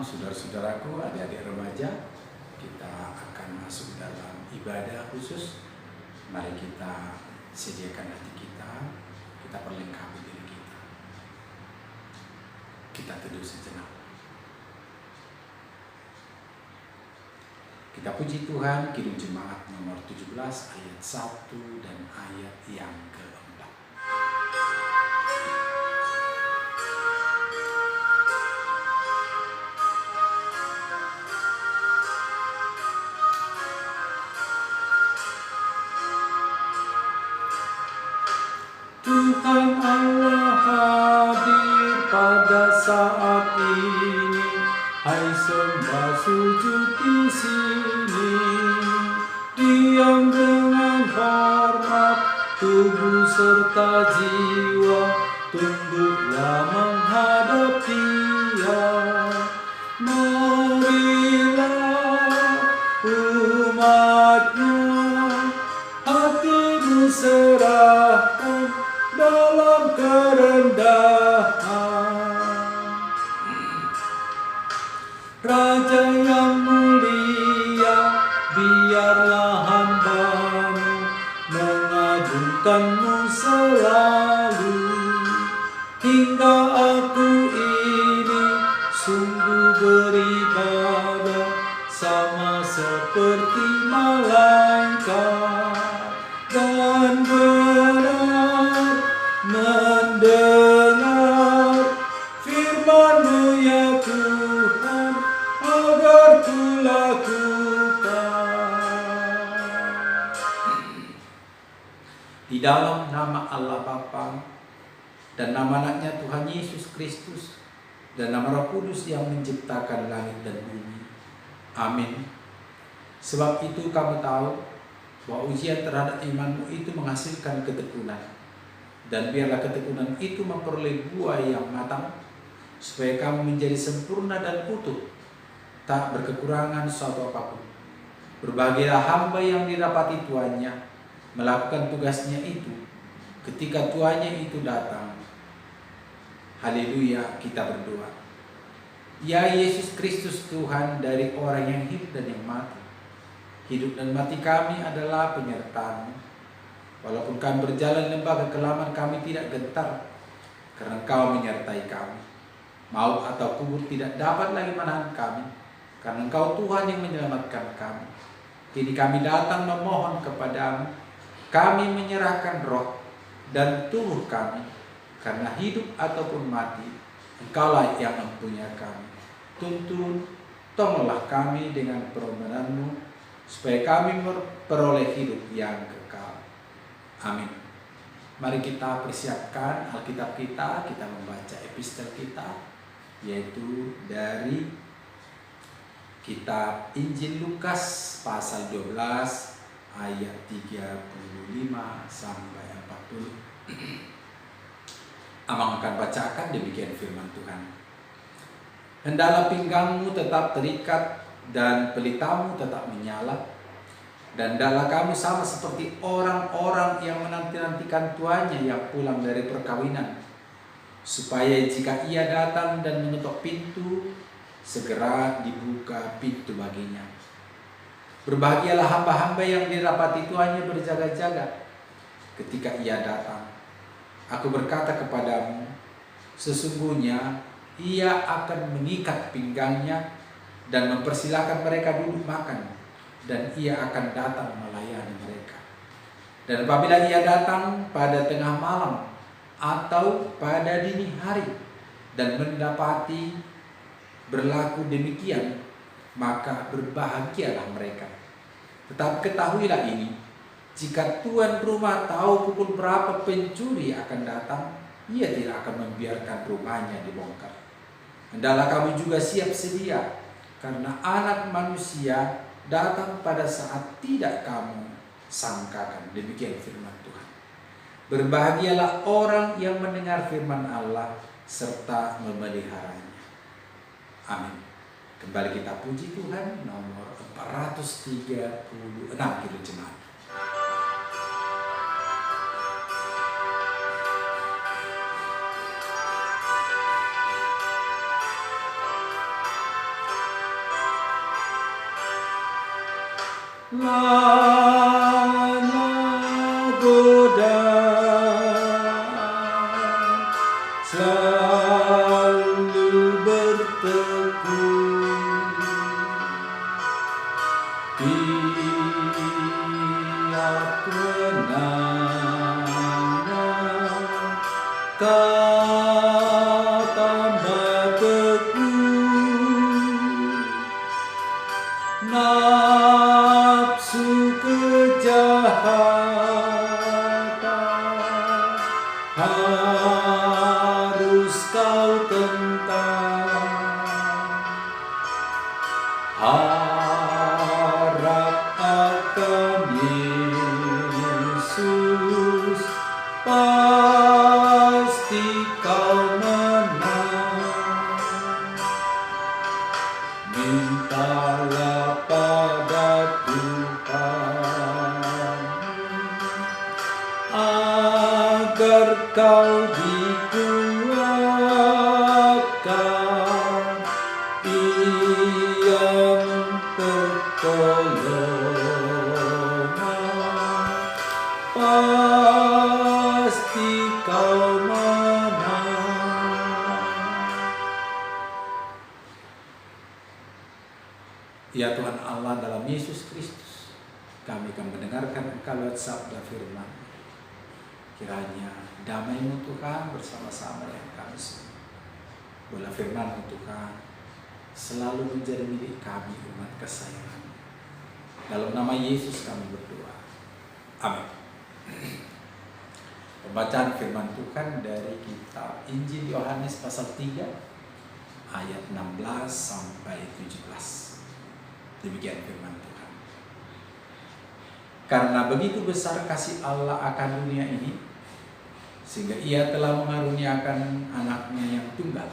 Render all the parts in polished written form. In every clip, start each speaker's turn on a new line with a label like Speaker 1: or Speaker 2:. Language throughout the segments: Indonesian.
Speaker 1: Shalom saudara-saudaraku, adik-adik remaja. Kita akan masuk dalam ibadah khusus. Mari kita sediakan hati kita, kita perlengkapi diri kita. Kita teduh sejenak. Kita puji Tuhan, Kidung Jemaat nomor 17 ayat 1 dan ayat yang keempat. Tuhan Allah hadir pada saat ini, hai sembah sujud di sini. Diam dengan hormat, tubuh serta jiwa, tunduklah menghadap Dia. Marilah umatnya, hatimu serahkan dalam kerendahan. Raja yang mulia, biarlah hamba-Mu mengagungkan-Mu selalu. Hingga aku ini sungguh beribadah sama seperti malaikat, dan benar mendengar firman-Mu ya Tuhan, agar ku lakukan. Di dalam nama Allah Bapa dan nama anaknya Tuhan Yesus Kristus dan nama Roh Kudus yang menciptakan langit dan bumi. Amin. Sebab itu kamu tahu bahwa ujian terhadap imanmu itu menghasilkan ketekunan. Dan biarlah ketekunan itu memperoleh buah yang matang, supaya kamu menjadi sempurna dan utuh, tak berkekurangan suatu apapun. Berbahagialah hamba yang didapati tuannya melakukan tugasnya itu ketika tuannya itu datang. Haleluya, kita berdoa. Ya Yesus Kristus Tuhan dari orang yang hidup dan yang mati, hidup dan mati kami adalah penyertaan-Mu. Walaupun kami berjalan lembah kekelaman, kami tidak gentar, karena Engkau menyertai kami. Maut atau kubur tidak dapat lagi menahan kami, karena Engkau Tuhan yang menyelamatkan kami. Kini kami datang memohon kepadamu, kami menyerahkan roh dan tubuh kami, karena hidup ataupun mati, Engkaulah yang mempunyai kami. Tuntun, tolonglah kami dengan permohonan-Mu, supaya kami memperoleh hidup yang kekal. Amin. Mari kita persiapkan Alkitab kita membaca epistel kita, yaitu dari kitab Injil Lukas pasal 12 ayat 35 sampai 40. Amang akan bacakan, demikian firman Tuhan. Hendaklah pinggangmu tetap terikat dan pelitamu tetap menyala, dan hendaklah kamu sama seperti orang-orang yang menanti-nantikan tuannya yang pulang dari perkawinan, supaya jika ia datang dan mengetuk pintu, segera dibuka pintu baginya. Berbahagialah hamba-hamba yang didapati tuannya berjaga-jaga ketika ia datang. Aku berkata kepadamu, sesungguhnya ia akan mengikat pinggangnya dan mempersilahkan mereka duduk makan, dan ia akan datang melayani mereka. Dan apabila ia datang pada tengah malam atau pada dini hari dan mendapati berlaku demikian, maka berbahagialah mereka. Tetapi ketahuilah ini, jika tuan rumah tahu pukul berapa pencuri akan datang, ia tidak akan membiarkan rumahnya dibongkar. Hendaklah kamu juga siap sedia, karena Anak Manusia datang pada saat tidak kamu sangkakan. Demikian firman Tuhan. Berbahagialah orang yang mendengar firman Allah serta memeliharanya. Amin. Kembali kita puji Tuhan, nomor 436 Kidung Jemaat. lana godaan selalu bertekun tiap kenangan kau tambah teguh nafsu kejahatan harus kau tentang. Harap akan Yesus, pasti kau menang. Mintalah pada Tuhan agar kau dikuatkan, Ia pertolongan, pasti kau menang. Ya Tuhan Allah, dalam Yesus Kristus kami akan mendengarkan Engkau lewat sabda firman. Kiranya damai-Mu Tuhan bersama-sama yang kami semua. Bola firman-Mu Tuhan selalu menjadi milik kami, umat kesayangan. Dalam nama Yesus kami berdoa. Amin. Pembacaan firman Tuhan dari kitab Injil Yohanes pasal 3 ayat 16 sampai 17. Demikian firman Tuhan. Karena begitu besar kasih Allah akan dunia ini, sehingga Ia telah mengaruniakan anaknya yang tunggal,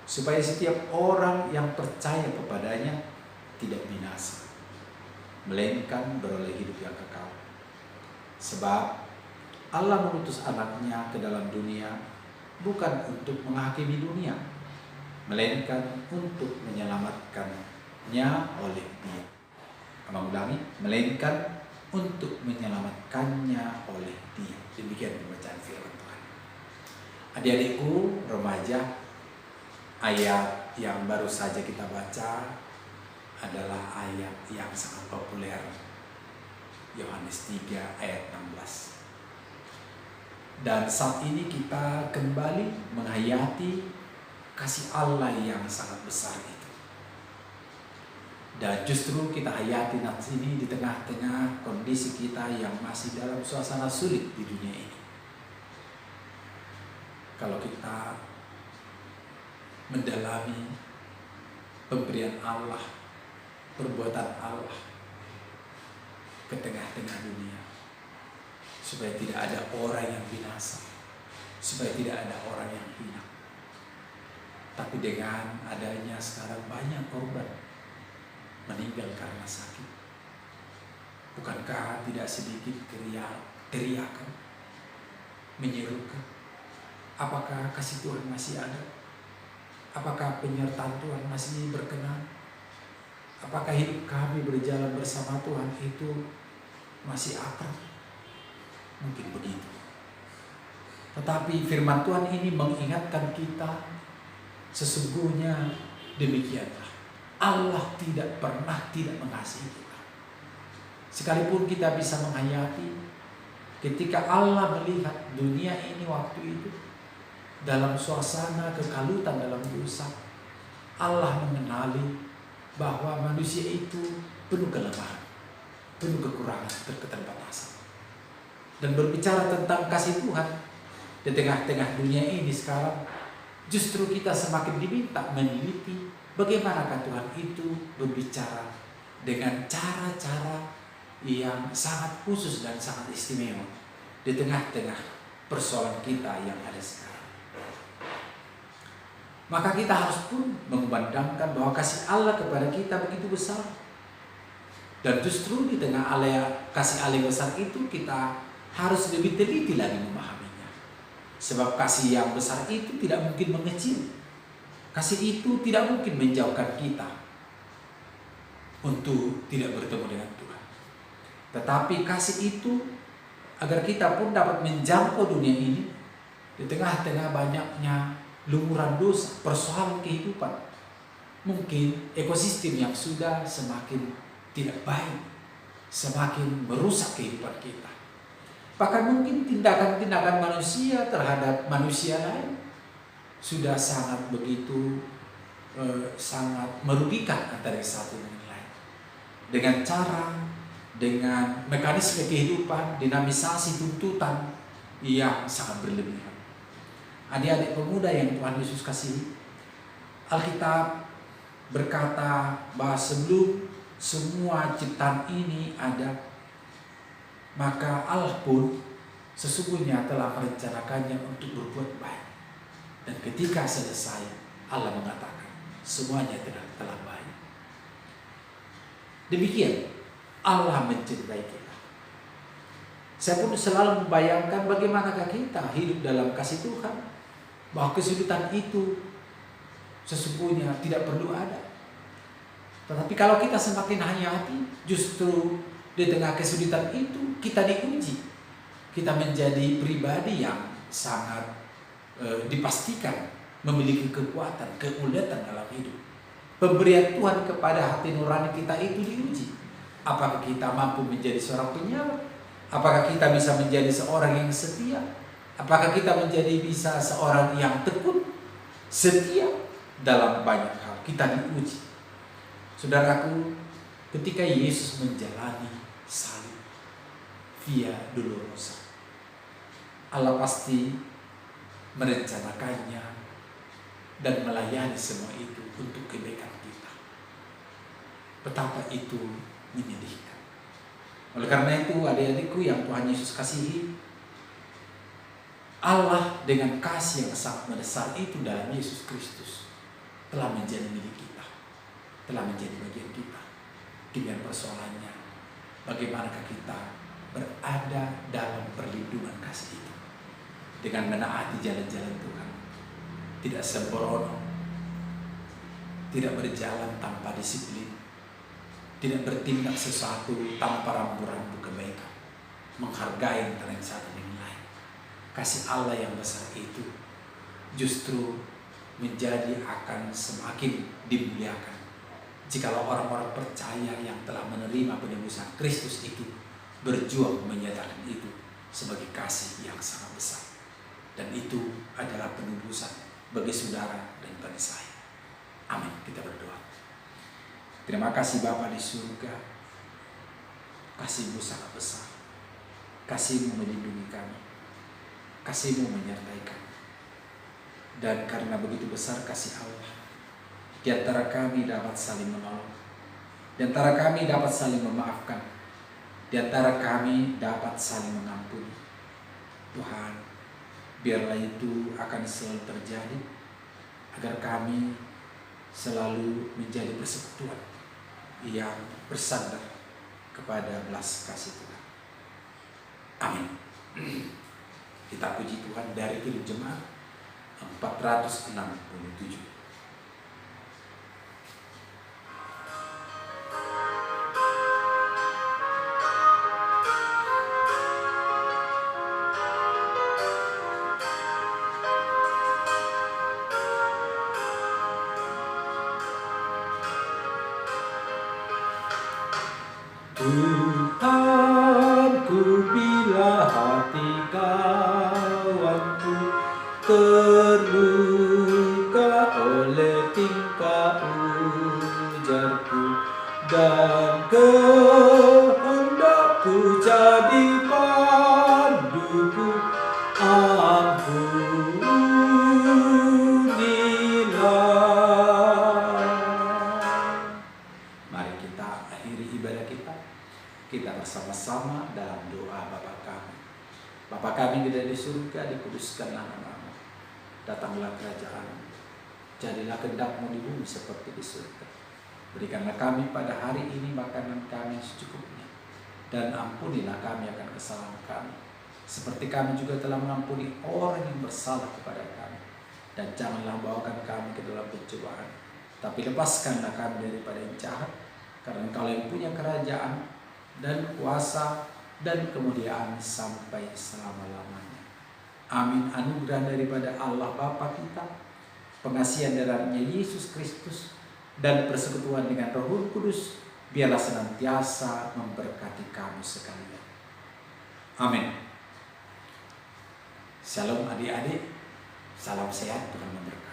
Speaker 1: supaya setiap orang yang percaya kepadanya tidak binasa, melainkan beroleh hidup yang kekal. Sebab Allah mengutus anaknya ke dalam dunia bukan untuk menghakimi dunia, melainkan untuk menyelamatkannya oleh Dia. Ulangi, melainkan untuk menyelamatkannya oleh Dia. Demikian pembacaan firman Tuhan. Adik-adikku remaja, ayat yang baru saja kita baca adalah ayat yang sangat populer, Yohanes 3 ayat 16. Dan saat ini kita kembali menghayati kasih Allah yang sangat besar itu. Dan justru kita hayati nanti ini di tengah-tengah kondisi kita yang masih dalam suasana sulit di dunia ini. Kalau kita mendalami pemberian Allah, perbuatan Allah ke tengah-tengah dunia, supaya tidak ada orang yang binasa, supaya tidak ada orang yang hina. Tapi dengan adanya sekarang banyak korban meninggal karena sakit, bukankah tidak sedikit teriakan, menyerukan, apakah kasih Tuhan masih ada? Apakah penyertaan Tuhan masih berkenan? Apakah hidup kami berjalan bersama Tuhan itu masih akrab? Mungkin begitu. Tetapi firman Tuhan ini mengingatkan kita, sesungguhnya demikianlah. Allah tidak pernah tidak mengasihi kita. Sekalipun kita bisa menghayati ketika Allah melihat dunia ini waktu itu dalam suasana kekalutan dalam dosa, Allah mengenali bahwa manusia itu penuh kelemahan, penuh kekurangan, keterbatasan. Dan berbicara tentang kasih Tuhan di tengah-tengah dunia ini sekarang, justru kita semakin diminta meneliti bagaimanakah Tuhan itu berbicara dengan cara-cara yang sangat khusus dan sangat istimewa di tengah-tengah persoalan kita yang ada sekarang. Maka kita harus pun memandangkan bahwa kasih Allah kepada kita begitu besar. Dan justru di tengah kasih Allah besar itu kita harus lebih teliti lagi memahaminya. Sebab kasih yang besar itu tidak mungkin mengecil. Kasih itu tidak mungkin menjauhkan kita untuk tidak bertemu dengan Tuhan. Tetapi kasih itu agar kita pun dapat menjangkau dunia ini di tengah-tengah banyaknya lumuran dosa, persoalan kehidupan. Mungkin ekosistem yang sudah semakin tidak baik, semakin merusak kehidupan kita. Bahkan mungkin tindakan-tindakan manusia terhadap manusia lain sudah sangat begitu sangat merugikan antara satu dengan lain. Dengan cara, dengan mekanisme kehidupan, dinamisasi tuntutan yang sangat berlebihan. Adik-adik pemuda yang Tuhan Yesus kasihi, Alkitab berkata bahwa sebelum semua ciptaan ini ada, maka Allah pun sesungguhnya telah merencanakannya untuk berbuat baik. Dan ketika selesai, Allah mengatakan semuanya telah baik. Demikian Allah mencintai kita. Saya pun selalu membayangkan bagaimanakah kita hidup dalam kasih Tuhan, bahwa kesulitan itu sesungguhnya tidak perlu ada. Tetapi kalau kita semakin hayati, justru di tengah kesulitan itu kita diuji. Kita menjadi pribadi yang sangat dipastikan memiliki kekuatan, keuletan dalam hidup. Pemberian Tuhan kepada hati nurani kita itu diuji. Apakah kita mampu menjadi seorang penyala? Apakah kita bisa menjadi seorang yang setia? Apakah kita bisa seorang yang tekun, setia dalam banyak hal? Kita diuji. Saudaraku, ketika Yesus menjalani salib via dolorosa, Allah pasti merencanakannya dan melayani semua itu untuk kebaikan kita. Betapa itu menyedihkan. Oleh karena itu, adik-adikku yang Tuhan Yesus kasihi, Allah dengan kasih yang sangat mendasar itu dalam Yesus Kristus telah menjadi milik kita, telah menjadi bagian kita. Tinggal persoalannya, bagaimanakah kita berada dalam perlindungan kasih itu dengan menaati jalan-jalan Tuhan, tidak sembrono, tidak berjalan tanpa disiplin, tidak bertindak sesuatu tanpa rambu-rambu kebaikan, menghargai antara yang satu dengan lain. Kasih Allah yang besar itu justru menjadi akan semakin dimuliakan jikalau orang-orang percaya yang telah menerima penebusan Kristus itu berjuang menyatakan itu sebagai kasih yang sangat besar. Dan itu adalah penebusan bagi saudara dan bagi saya. Amin. Kita berdoa. Terima kasih Bapa di surga. Kasih-Mu sangat besar. Kasih-Mu melindungi kami. Kasih-Mu menyertai kami. Dan karena begitu besar kasih Allah, di antara kami dapat saling menolong, di antara kami dapat saling memaafkan, di antara kami dapat saling mengampuni. Tuhan, biarlah itu akan selalu terjadi, agar kami selalu menjadi persekutuan yang bersandar kepada belas kasih Tuhan. Amin. Kita puji Tuhan dari Kirim Jemaat 467. Tuhanku, bila hati kawanku terluka oleh tingkah ujarku dan kehendakku jadi panduku, ampunilah. Mari kita akhiri ibadah kita. Kita bersama-sama dalam doa Bapa kami. Bapa kami yang ada di surga, dikuduskanlah nama-Mu. Datanglah kerajaan-Mu. Jadilah kehendak-Mu di bumi seperti di surga. Berikanlah kami pada hari ini makanan kami secukupnya. Dan ampunilah kami akan kesalahan kami, seperti kami juga telah mengampuni orang yang bersalah kepada kami. Dan janganlah bawakan kami ke dalam pencobaan, tapi lepaskanlah kami daripada yang jahat. Karena Engkau yang punya kerajaan dan kuasa dan kemuliaan sampai selama-lamanya. Amin. Anugerah daripada Allah Bapa kita, pengasihan darahnya Yesus Kristus, dan persekutuan dengan Roh Kudus biarlah senantiasa memberkati kami sekalian. Amin. Shalom adik-adik, salam sehat, Tuhan memberkati.